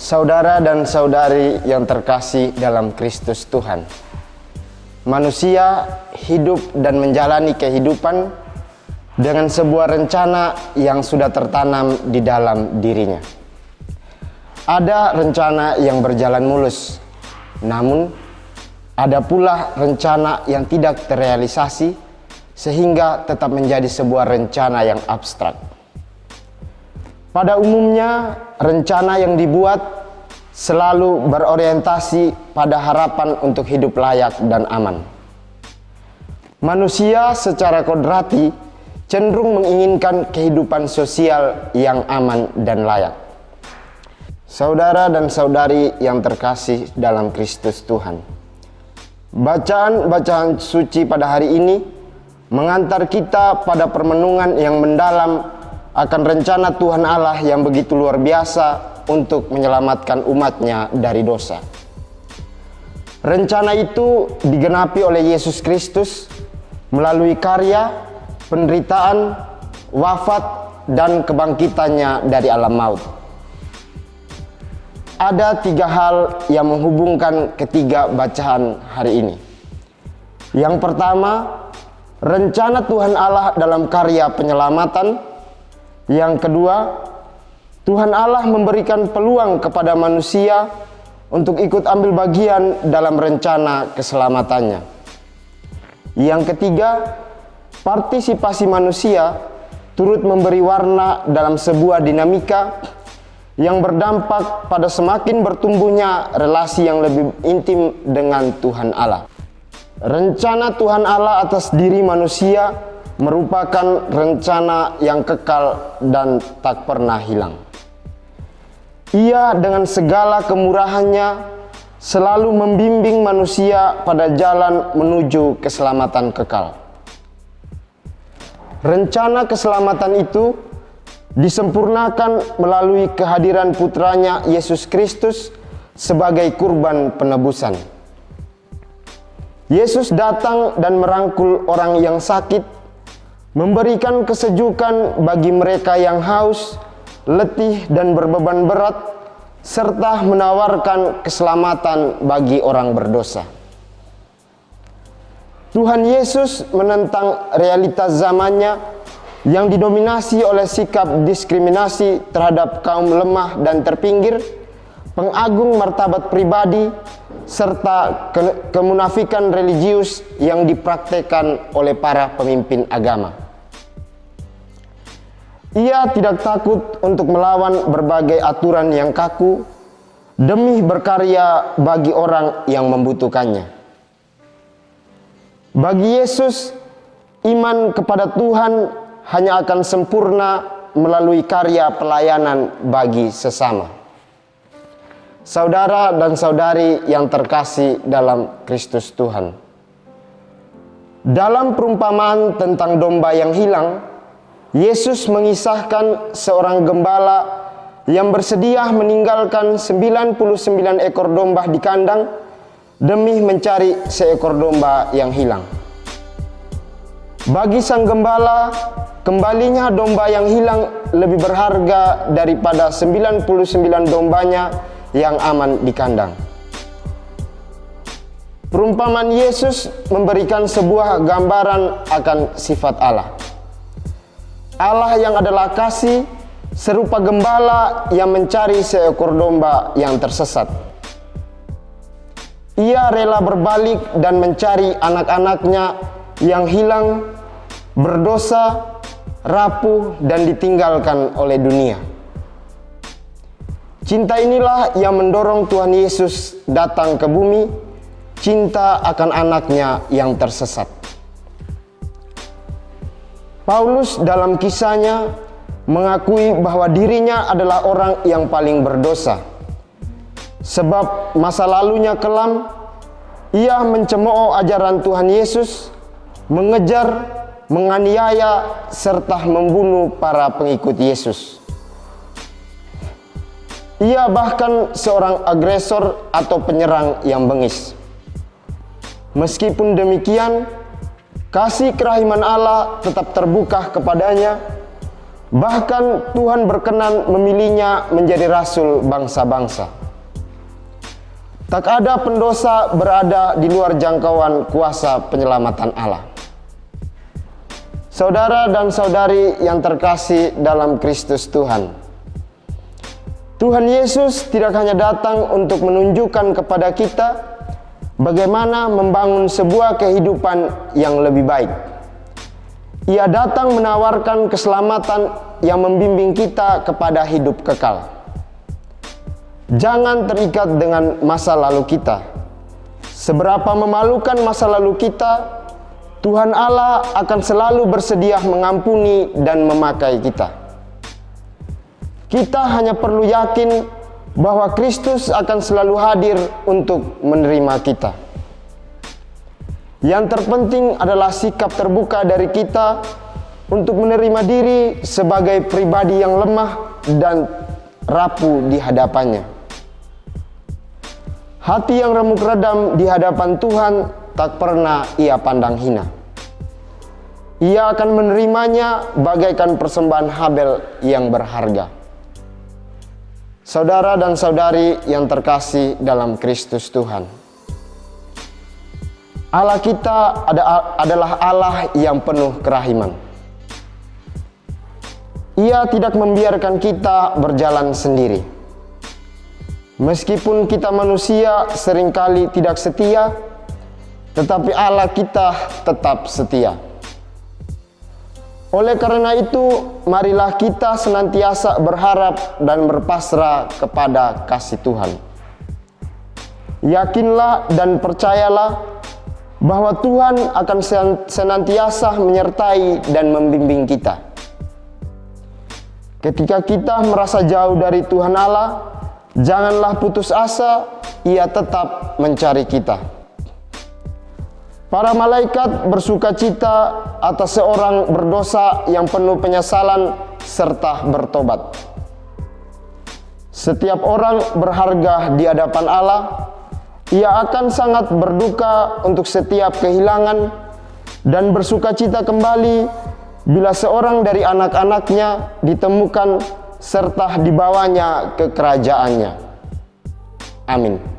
Saudara dan saudari yang terkasih dalam Kristus Tuhan, manusia hidup dan menjalani kehidupan dengan sebuah rencana yang sudah tertanam di dalam dirinya. Ada rencana yang berjalan mulus, namun ada pula rencana yang tidak terrealisasi sehingga tetap menjadi sebuah rencana yang abstrak. Pada umumnya, rencana yang dibuat selalu berorientasi pada harapan untuk hidup layak dan aman. Manusia secara kodrati cenderung menginginkan kehidupan sosial yang aman dan layak. Saudara dan saudari yang terkasih dalam Kristus Tuhan, bacaan suci pada hari ini mengantar kita pada permenungan yang mendalam akan rencana Tuhan Allah yang begitu luar biasa untuk menyelamatkan umatnya dari dosa. Rencana itu digenapi oleh Yesus Kristus melalui karya, penderitaan, wafat, dan kebangkitannya dari alam maut. Ada 3 hal yang menghubungkan ketiga bacaan hari ini. Yang pertama, rencana Tuhan Allah dalam karya penyelamatan. Yang kedua, Tuhan Allah memberikan peluang kepada manusia untuk ikut ambil bagian dalam rencana keselamatannya. Yang ketiga, partisipasi manusia turut memberi warna dalam sebuah dinamika yang berdampak pada semakin bertumbuhnya relasi yang lebih intim dengan Tuhan Allah. Rencana Tuhan Allah atas diri manusia merupakan rencana yang kekal dan tak pernah hilang. Ia dengan segala kemurahannya selalu membimbing manusia pada jalan menuju keselamatan kekal. Rencana keselamatan itu disempurnakan melalui kehadiran putranya Yesus Kristus sebagai kurban penebusan. Yesus datang dan merangkul orang yang sakit, memberikan kesejukan bagi mereka yang haus, letih, dan berbeban berat, serta menawarkan keselamatan bagi orang berdosa. Tuhan Yesus menentang realitas zamannya yang didominasi oleh sikap diskriminasi terhadap kaum lemah dan terpinggir, pengagung martabat pribadi, serta kemunafikan religius yang dipraktekkan oleh para pemimpin agama. Ia tidak takut untuk melawan berbagai aturan yang kaku demi berkarya bagi orang yang membutuhkannya. Bagi Yesus, iman kepada Tuhan hanya akan sempurna melalui karya pelayanan bagi sesama. Saudara dan saudari yang terkasih dalam Kristus Tuhan, dalam perumpamaan tentang domba yang hilang, Yesus mengisahkan seorang gembala yang bersedia meninggalkan 99 ekor domba di kandang demi mencari seekor domba yang hilang. Bagi sang gembala, kembalinya domba yang hilang lebih berharga daripada 99 dombanya yang aman di kandang. Perumpamaan Yesus memberikan sebuah gambaran akan sifat Allah. Allah yang adalah kasih, serupa gembala yang mencari seekor domba yang tersesat. Ia rela berbalik dan mencari anak-anaknya yang hilang, berdosa, rapuh, dan ditinggalkan oleh dunia. Cinta inilah yang mendorong Tuhan Yesus datang ke bumi, cinta akan anaknya yang tersesat. Paulus dalam kisahnya mengakui bahwa dirinya adalah orang yang paling berdosa. Sebab masa lalunya kelam, ia mencemooh ajaran Tuhan Yesus, mengejar, menganiaya, serta membunuh para pengikut Yesus. Ia bahkan seorang agresor atau penyerang yang bengis. Meskipun demikian, kasih kerahiman Allah tetap terbuka kepadanya, Bahkan Tuhan berkenan memilihnya menjadi rasul bangsa-bangsa. Tak ada pendosa berada di luar jangkauan kuasa penyelamatan Allah. Saudara dan saudari yang terkasih dalam Kristus Tuhan, Tuhan Yesus tidak hanya datang untuk menunjukkan kepada kita bagaimana membangun sebuah kehidupan yang lebih baik. Ia datang menawarkan keselamatan yang membimbing kita kepada hidup kekal. Jangan terikat dengan masa lalu kita. Seberapa memalukan masa lalu kita, Tuhan Allah akan selalu bersedia mengampuni dan memakai kita. Kita hanya perlu yakin bahwa Kristus akan selalu hadir untuk menerima kita. Yang terpenting adalah sikap terbuka dari kita untuk menerima diri sebagai pribadi yang lemah dan rapuh di hadapannya. Hati yang remuk redam di hadapan Tuhan tak pernah ia pandang hina. Ia akan menerimanya bagaikan persembahan Habel yang berharga. Saudara dan saudari yang terkasih dalam Kristus Tuhan, Allah kita adalah Allah yang penuh kerahiman. Ia tidak membiarkan kita berjalan sendiri. Meskipun kita manusia seringkali tidak setia, tetapi Allah kita tetap setia. Oleh karena itu, marilah kita senantiasa berharap dan berpasrah kepada kasih Tuhan. Yakinlah dan percayalah bahwa Tuhan akan senantiasa menyertai dan membimbing kita. Ketika kita merasa jauh dari Tuhan Allah, janganlah putus asa, Ia tetap mencari kita. Para malaikat bersukacita atas seorang berdosa yang penuh penyesalan serta bertobat. Setiap orang berharga di hadapan Allah. Ia akan sangat berduka untuk setiap kehilangan dan bersukacita kembali bila seorang dari anak-anaknya ditemukan serta dibawanya ke kerajaannya. Amin.